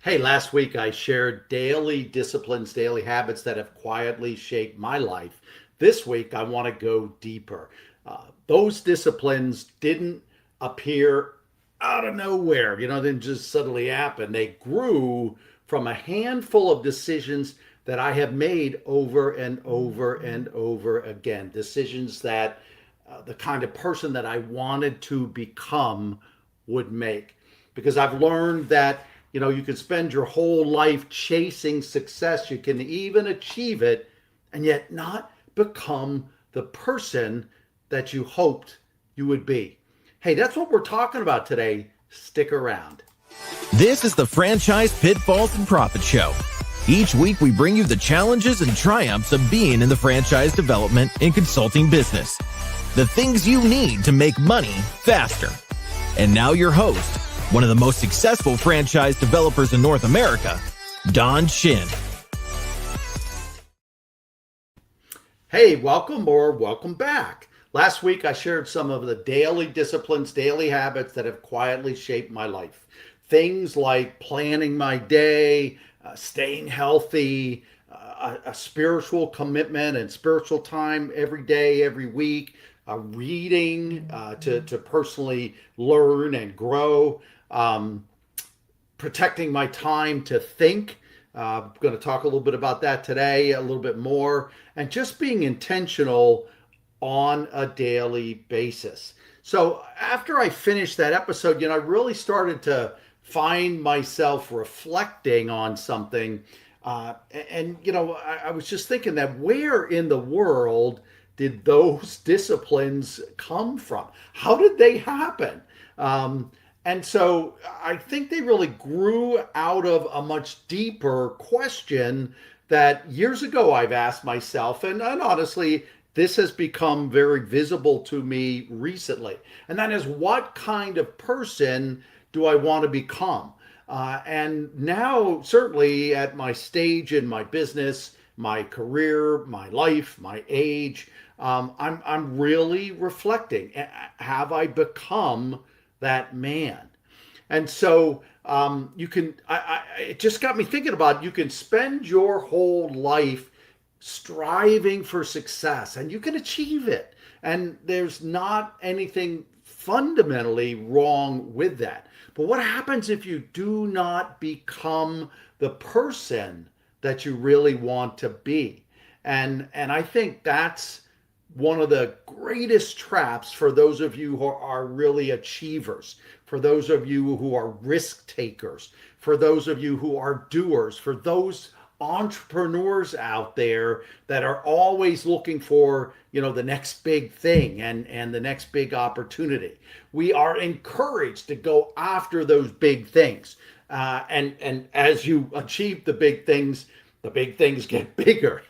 Hey, last week I shared daily disciplines, daily habits that have quietly shaped my life. This week I want to go deeper. Those disciplines didn't appear out of nowhere, didn't just suddenly happen. They grew from a handful of decisions that I have made over and over and over again. Decisions that the kind of person that I wanted to become would make. Because I've learned that you can spend your whole life chasing success. You can even achieve it and yet not become the person that you hoped you would be. Hey, that's what we're talking about today. Stick around. This is the Franchise Pitfalls and Profit Show. Each week, we bring you the challenges and triumphs of being in the franchise development and consulting business. The things you need to make money faster. And now your host, one of the most successful franchise developers in North America, Don Shin. Hey, welcome or welcome back. Last week I shared some of the daily disciplines, daily habits that have quietly shaped my life. Things like planning my day, staying healthy, a spiritual commitment and spiritual time every day, every week, reading to personally learn and grow, protecting my time to think. I'm going to talk a little bit about that today, a little bit more, and just being intentional on a daily basis. So after I finished that episode, I really started to find myself reflecting on something. I was just thinking that where in the world did those disciplines come from? How did they happen? And so I think they really grew out of a much deeper question that years ago I've asked myself, and honestly, this has become very visible to me recently. And that is, what kind of person do I want to become? And now, certainly at my stage in my business, my career, my life, my age, I'm really reflecting. Have I become that man? And so it just got me thinking about, you can spend your whole life striving for success and you can achieve it. And there's not anything fundamentally wrong with that. But what happens if you do not become the person that you really want to be? And I think that's one of the greatest traps for those of you who are really achievers, for those of you who are risk takers, for those of you who are doers, for those entrepreneurs out there that are always looking for the next big thing and the next big opportunity. We are encouraged to go after those big things, and as you achieve the big things get bigger.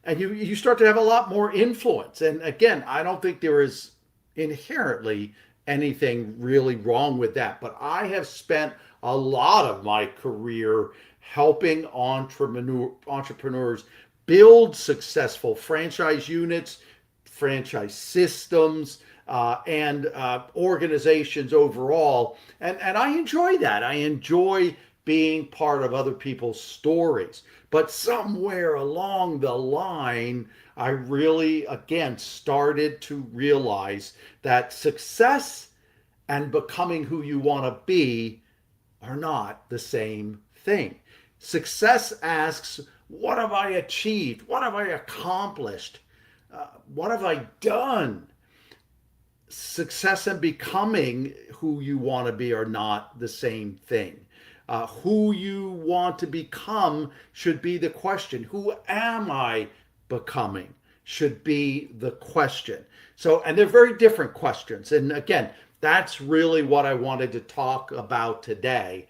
And you start to have a lot more influence. And again, I don't think there is inherently anything really wrong with that. But I have spent a lot of my career helping entrepreneurs build successful franchise units, franchise systems, and organizations overall. And I enjoy that. I enjoy being part of other people's stories. But somewhere along the line, I really, again, started to realize that success and becoming who you want to be are not the same thing. Success asks, what have I achieved? What have I accomplished? What have I done? Success and becoming who you want to be are not the same thing. Who you want to become should be the question. Who am I becoming should be the question. So, and they're very different questions. And again, that's really what I wanted to talk about today.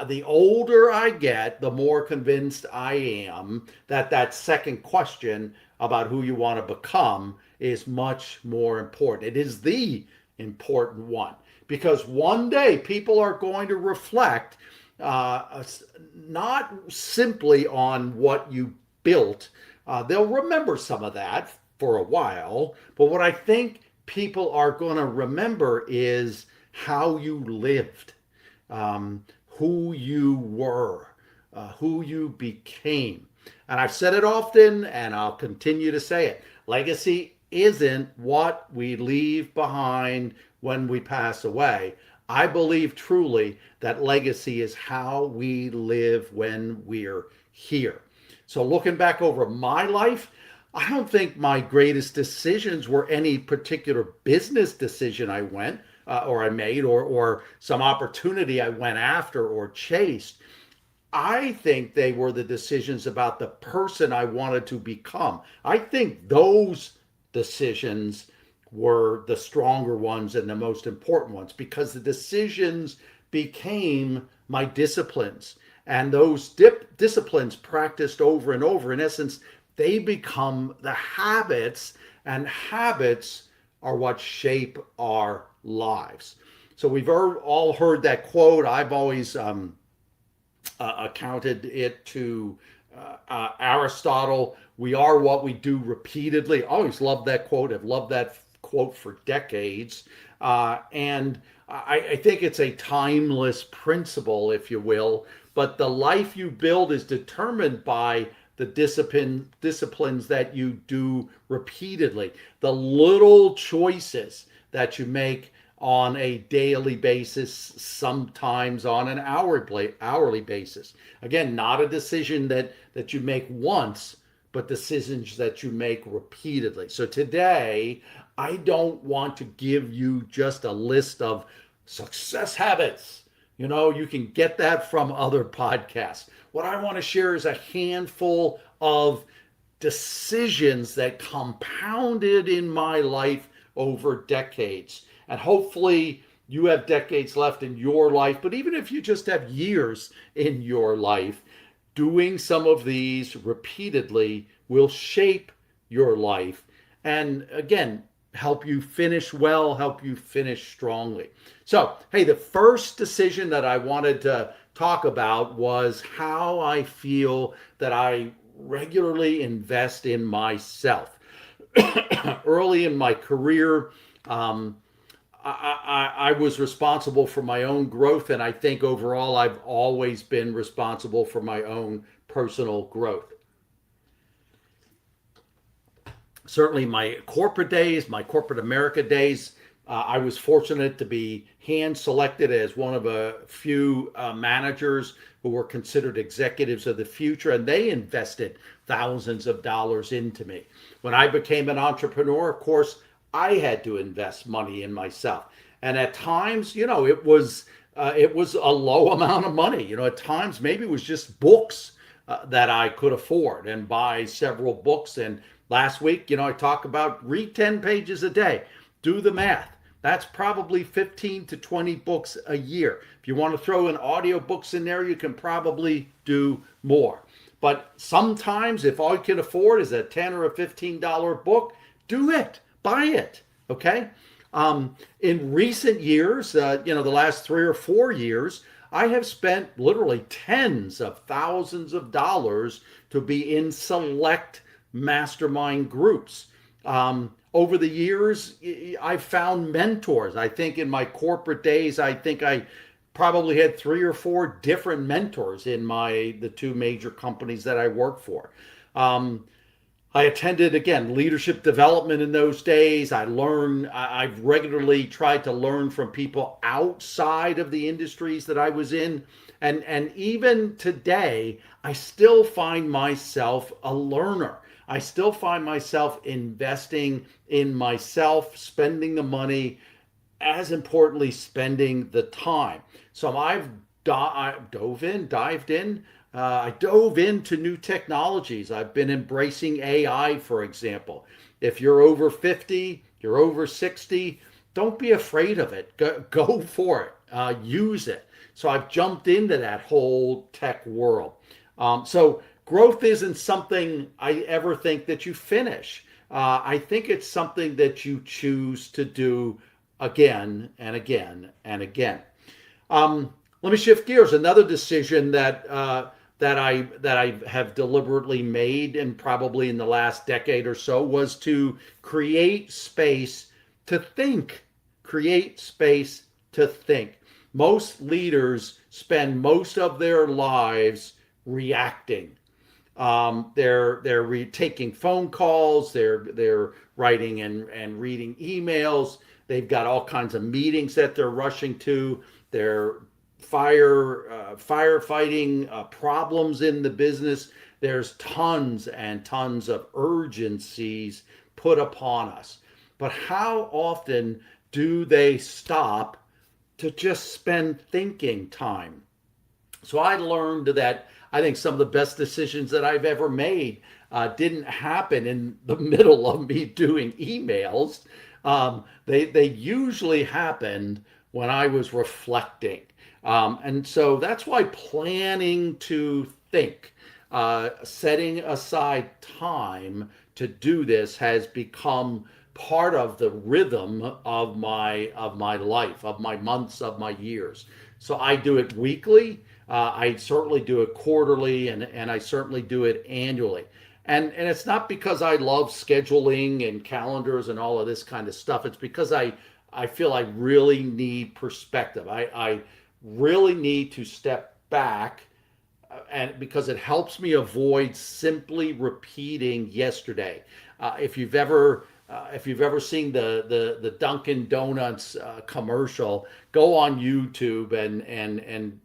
The older I get, the more convinced I am that that second question about who you want to become is much more important. It is the important one, because one day people are going to reflect not simply on what you built. They'll remember some of that for a while, but what I think people are going to remember is how you lived. who you were, who you became. And I've said it often, and I'll continue to say it. Legacy isn't what we leave behind when we pass away. I believe truly that legacy is how we live when we're here. So, looking back over my life, I don't think my greatest decisions were any particular business decision I made, or some opportunity I went after or chased. I think they were the decisions about the person I wanted to become. I think those decisions were the stronger ones and the most important ones, because the decisions became my disciplines. And those disciplines practiced over and over, in essence, they become the habits, and habits are what shape our lives. So we've all heard that quote. I've always accounted it to Aristotle. We are what we do repeatedly. I always loved that quote. I've loved that quote for decades. And I think it's a timeless principle, if you will. But the life you build is determined by the disciplines that you do repeatedly, the little choices that you make on a daily basis, sometimes on an hourly basis. Again, not a decision that you make once, but decisions that you make repeatedly. So today, I don't want to give you just a list of success habits. You can get that from other podcasts. What I want to share is a handful of decisions that compounded in my life over decades. And hopefully you have decades left in your life, but even if you just have years in your life, doing some of these repeatedly will shape your life. And again, help you finish well, help you finish strongly. So, hey, the first decision that I wanted to talk about was how I feel that I regularly invest in myself. Early in my career, I was responsible for my own growth, and I think overall I've always been responsible for my own personal growth. Certainly my corporate days, my corporate America days, I was fortunate to be hand selected as one of a few managers who were considered executives of the future, and they invested thousands of dollars into me. When I became an entrepreneur, of course, I had to invest money in myself. And at times, it was a low amount of money. At times, maybe it was just books that I could afford and buy several books. And last week, I talk about read 10 pages a day. Do the math. That's probably 15 to 20 books a year. If you want to throw in audiobooks in there, you can probably do more. But sometimes if all you can afford is a $10 or a $15 book, do it. Buy it. Okay? In recent years, the last 3 or 4 years, I have spent literally tens of thousands of dollars to be in select mastermind groups. Over the years, I've found mentors. I think in my corporate days, I think I probably had 3 or 4 different mentors in the 2 major companies that I work for. I attended, again, leadership development in those days. I've regularly tried to learn from people outside of the industries that I was in. And even today, I still find myself a learner. I still find myself investing in myself, spending the money, as importantly, spending the time. So I dove into new technologies. I've been embracing AI, for example. If you're over 50, you're over 60, don't be afraid of it. Go for it. Use it. So I've jumped into that whole tech world. So growth isn't something I ever think that you finish. I think it's something that you choose to do again and again and again. Let me shift gears. Another decision that I have deliberately made, and probably in the last decade or so, was to create space to think. Create space to think. Most leaders spend most of their lives reacting. They're taking phone calls. They're writing and reading emails. They've got all kinds of meetings that they're rushing to. They're firefighting problems in the business. There's tons and tons of urgencies put upon us. But how often do they stop to just spend thinking time? So I learned that I think some of the best decisions that I've ever made didn't happen in the middle of me doing emails. They usually happened when I was reflecting. And so that's why planning to think, setting aside time to do this has become part of the rhythm of my life, of my months, of my years. So I do it weekly. I certainly do it quarterly, and I certainly do it annually. And it's not because I love scheduling and calendars and all of this kind of stuff. It's because I feel I really need perspective. I really need to step back, and because it helps me avoid simply repeating yesterday. If you've ever seen the Dunkin' Donuts commercial, go on YouTube and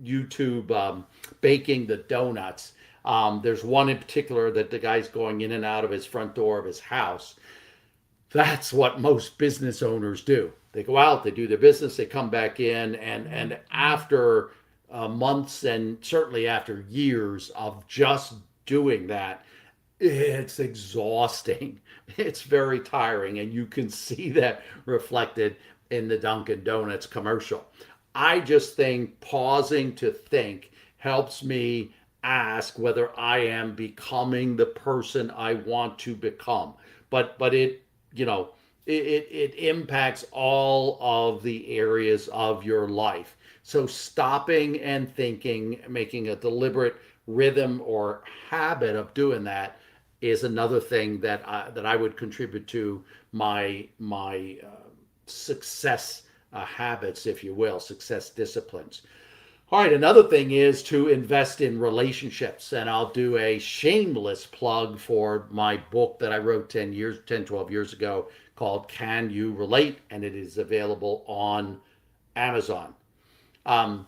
YouTube baking the donuts. There's one in particular that the guy's going in and out of his front door of his house. That's what most business owners do. They go out, they do their business, they come back in, and after months and certainly after years of just doing that, it's exhausting. It's very tiring, and you can see that reflected in the Dunkin' Donuts commercial. I just think pausing to think helps me ask whether I am becoming the person I want to become. But it, you know, it impacts all of the areas of your life. So stopping and thinking, making a deliberate rhythm or habit of doing that is another thing that I would contribute to my success habits, if you will, success disciplines. All right, another thing is to invest in relationships. And I'll do a shameless plug for my book that I wrote 12 years ago called Can You Relate? And it is available on Amazon. Um,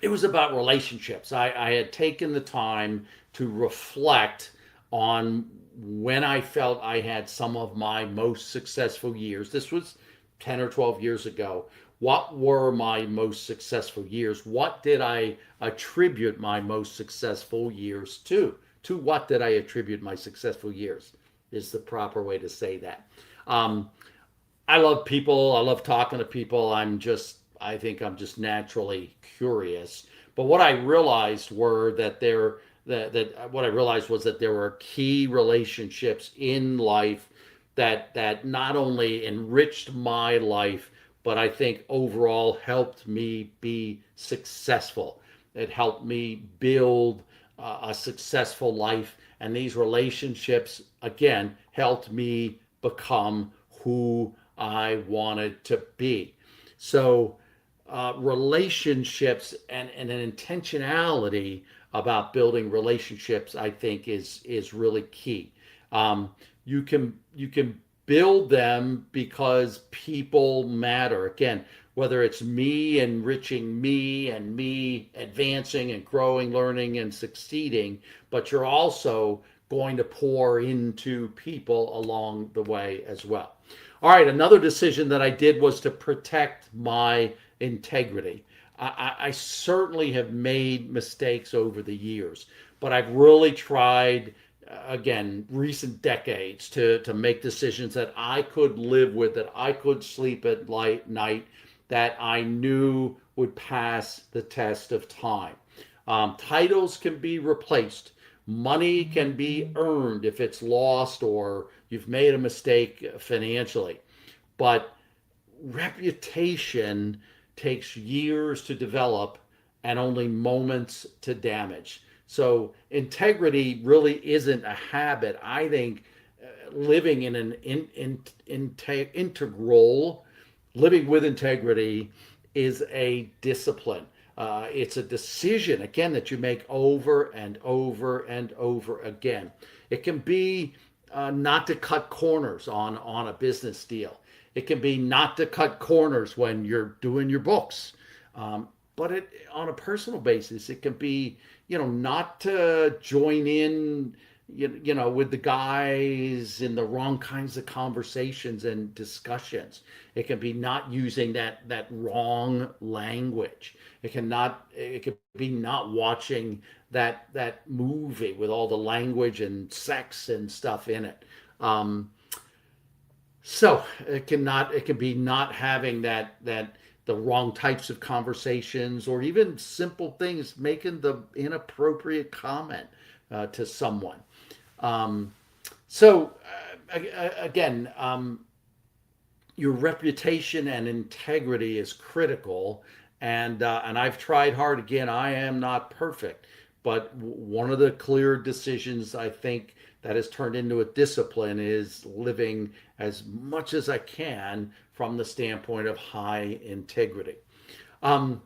it was about relationships. I had taken the time to reflect on when I felt I had some of my most successful years. This was 10 or 12 years ago. What were my most successful years? What did I attribute my most successful years to? To what did I attribute my successful years? Is the proper way to say that. Um, I love people. I love talking to people. I think I'm just naturally curious. But what I realized were that there, that what I realized was that there were key relationships in life that not only enriched my life, but I think overall helped me be successful. It helped me build a successful life. And these relationships, again, helped me become who I wanted to be. So, relationships and an intentionality about building relationships, I think, is really key. You can build them because people matter. Again, whether it's me enriching me and me advancing and growing, learning and succeeding, but you're also going to pour into people along the way as well. All right, another decision that I did was to protect my integrity. I certainly have made mistakes over the years, but I've really tried, again, recent decades to make decisions that I could live with, that I could sleep at night, that I knew would pass the test of time. Titles can be replaced. Money can be earned if it's lost or you've made a mistake financially. But reputation takes years to develop and only moments to damage. So integrity really isn't a habit. I think living in an integral, living with integrity is a discipline. It's a decision, again, that you make over and over and over again. It can be not to cut corners on a business deal. It can be not to cut corners when you're doing your books. But on a personal basis, it can be, not to join in, with the guys in the wrong kinds of conversations and discussions. It can be not using that wrong language. It can be not watching that movie with all the language and sex and stuff in it. So it can be not having that the wrong types of conversations, or even simple things, making the inappropriate comment to someone. Um, so again, your reputation and integrity is critical, and I've tried hard. Again, I am not perfect, but one of the clear decisions I think that has turned into a discipline is living as much as I can from the standpoint of high integrity. Um,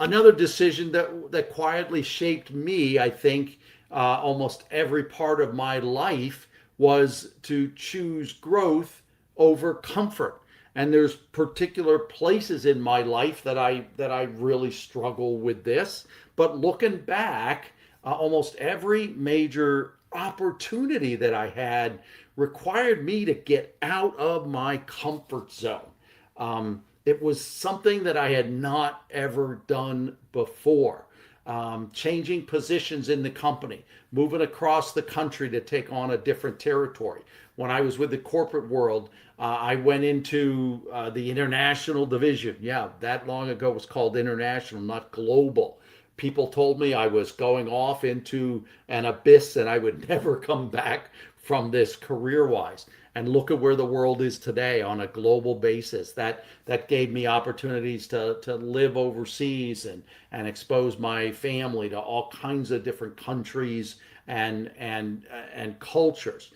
Another decision that quietly shaped me, I think, almost every part of my life, was to choose growth over comfort. And there's particular places in my life that I really struggle with this. But looking back, almost every major opportunity that I had required me to get out of my comfort zone. It was something that I had not ever done before. Changing positions in the company, moving across the country to take on a different territory. When I was with the corporate world, I went into the international division. Yeah, that long ago it was called international, not global. People told me I was going off into an abyss and I would never come back from this career wise. And look at where the world is today on a global basis. That gave me opportunities to live overseas and expose my family to all kinds of different countries and cultures.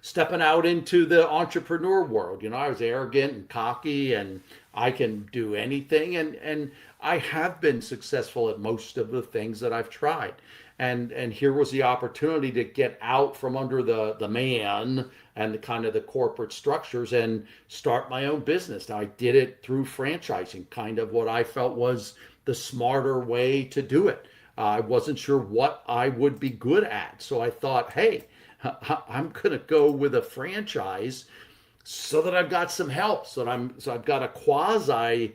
Stepping out into the entrepreneur world, I was arrogant and cocky, and I can do anything, and I have been successful at most of the things that I've tried. And here was the opportunity to get out from under the man and the kind of the corporate structures and start my own business. Now, I did it through franchising, kind of what I felt was the smarter way to do it. I wasn't sure what I would be good at, so I thought, hey, I'm going to go with a franchise so that I've got some help, so I've got a quasi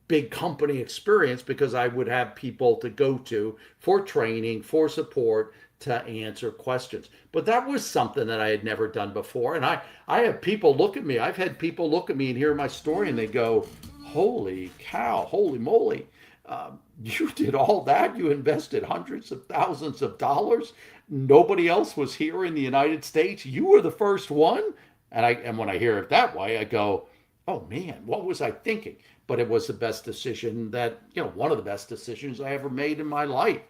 big company experience, because I would have people to go to for training, for support, to answer questions. But that was something that I had never done before, and I have people look at me. I've had people look at me and hear my story, and they go, "Holy cow! Holy moly! You did all that? You invested hundreds of thousands of dollars? Nobody else was here in the United States. You were the first one." And when I hear it that way, I go, "Oh man, what was I thinking?" But it was the best decision one of the best decisions I ever made in my life.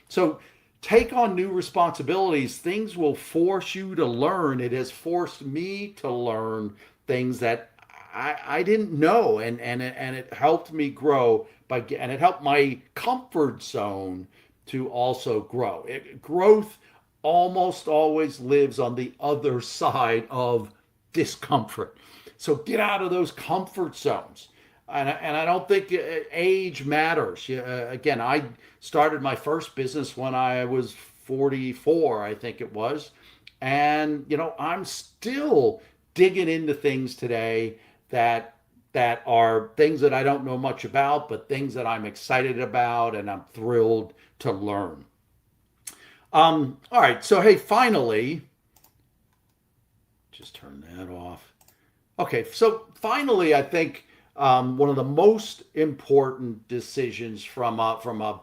So take on new responsibilities. Things will force you to learn. It has forced me to learn things that I didn't know, and it helped me grow and it helped my comfort zone to also grow. Growth almost always lives on the other side of discomfort. So get out of those comfort zones. And I don't think age matters. Again, I started my first business when I was 44, I think it was. And, I'm still digging into things today that are things that I don't know much about, but things that I'm excited about and I'm thrilled to learn. All right. So, hey, finally, just turn that off. Okay. So finally, I think one of the most important decisions from a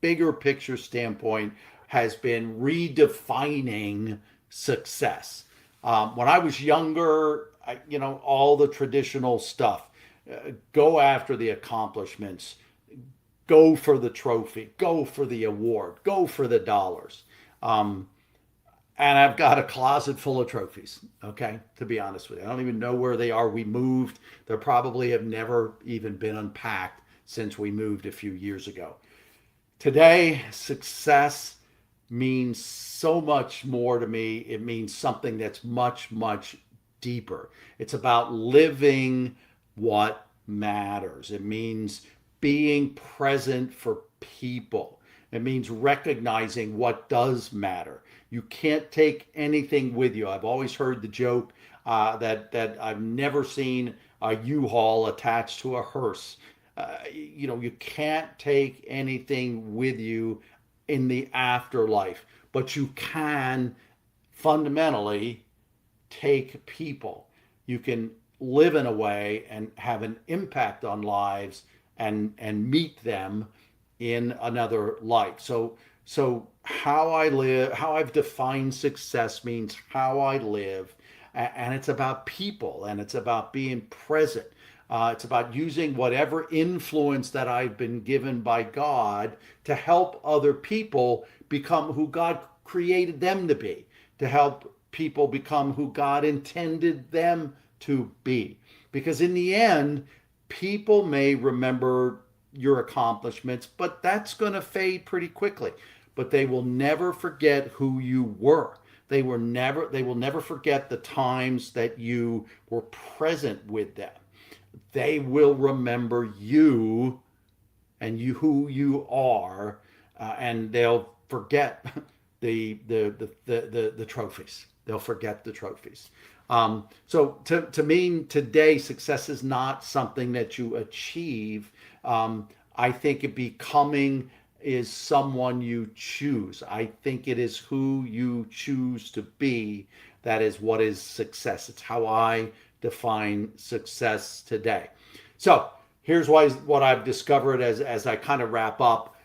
bigger picture standpoint has been redefining success. When I was younger, all the traditional stuff, go after the accomplishments, go for the trophy, go for the award, go for the dollars. and I've got a closet full of trophies. Okay, to be honest with you, I don't even know where they are. We moved. They probably have never even been unpacked since we moved a few years ago. Today, success means so much more to me. It means something that's much, much deeper. It's about living what matters. It means being present for people. It means recognizing what does matter. You can't take anything with you. I've always heard the joke that I've never seen a U-Haul attached to a hearse. You can't take anything with you in the afterlife, but you can fundamentally take people. You can live in a way and have an impact on lives and meet them in another life. So how I live, how I've defined success means how I live, and it's about people, and it's about being present. It's about using whatever influence that I've been given by God to help other people become who God created them to be, to help people become who God intended them to be. Because in the end, people may remember your accomplishments, but that's going to fade pretty quickly. But they will never forget who you were. They will never forget the times that you were present with them. They will remember you and who you are, and they'll forget the trophies. They'll forget the trophies. So to me today, success is not something that you achieve. I think it becoming is someone you choose. I think it is who you choose to be. That is what is success. It's how I define success today. So here's what I've discovered as I kind of wrap up.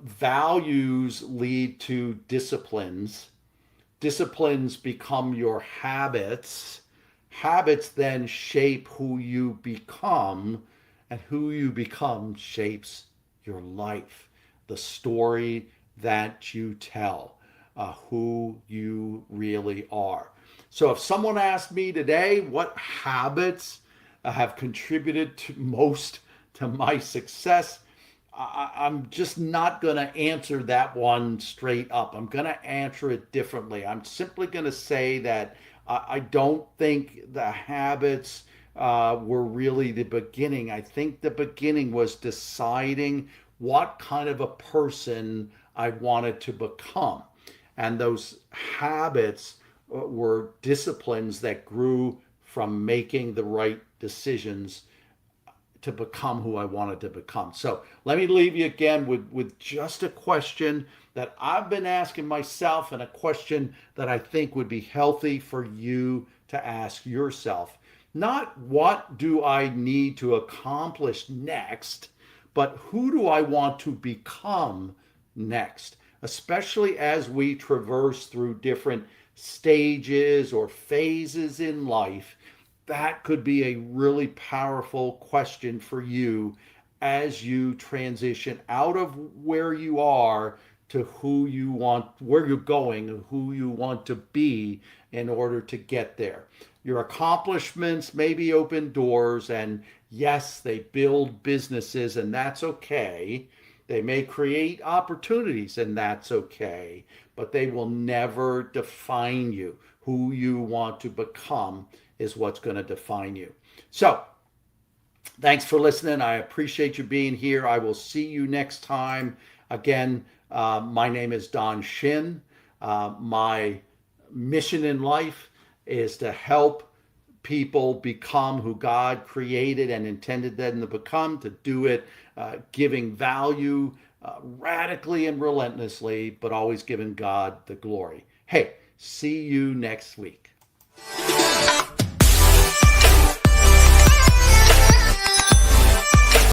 Values lead to disciplines. Disciplines become your habits. Habits then shape who you become, and who you become shapes your life, the story that you tell, who you really are. So if someone asked me today what habits have contributed to most to my success, I'm just not going to answer that one straight up. I'm going to answer it differently. I'm simply going to say that I don't think the habits were really the beginning. I think the beginning was deciding what kind of a person I wanted to become. And those habits were disciplines that grew from making the right decisions to become who I wanted to become. So let me leave you again with just a question that I've been asking myself, and a question that I think would be healthy for you to ask yourself. Not what do I need to accomplish next, but who do I want to become next? Especially as we traverse through different stages or phases in life, that could be a really powerful question for you as you transition out of where you are to who you want, where you're going, and who you want to be in order to get there. Your accomplishments maybe open doors, and yes, they build businesses, and that's okay. They may create opportunities, and that's okay, but they will never define you. Who you want to become is what's going to define you. So, thanks for listening. I appreciate you being here. I will see you next time. Again, my name is Don Shin. My mission in life is to help people become who God created and intended them to become, to do it giving value radically and relentlessly, but always giving God the glory. Hey, see you next week.